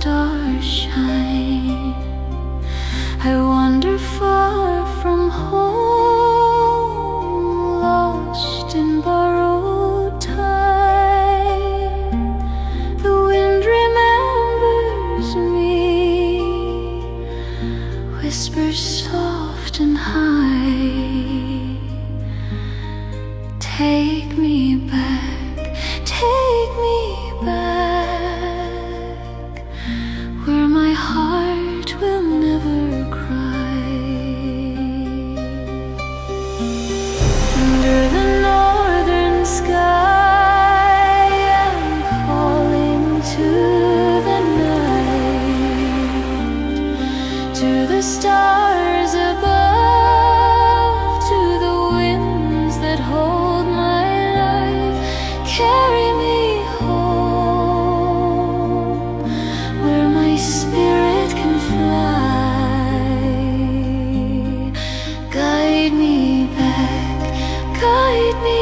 stars shine. I wander far from home, lost in borrowed time. The wind remembers me, whispers soft and high. Take me back, take me back, where my heart will never cry. Under the northern sky, I'm calling to the night, to the stars above, to the winds that hold my life. Carry me home, where my spirit can fly. Guide me back, guide me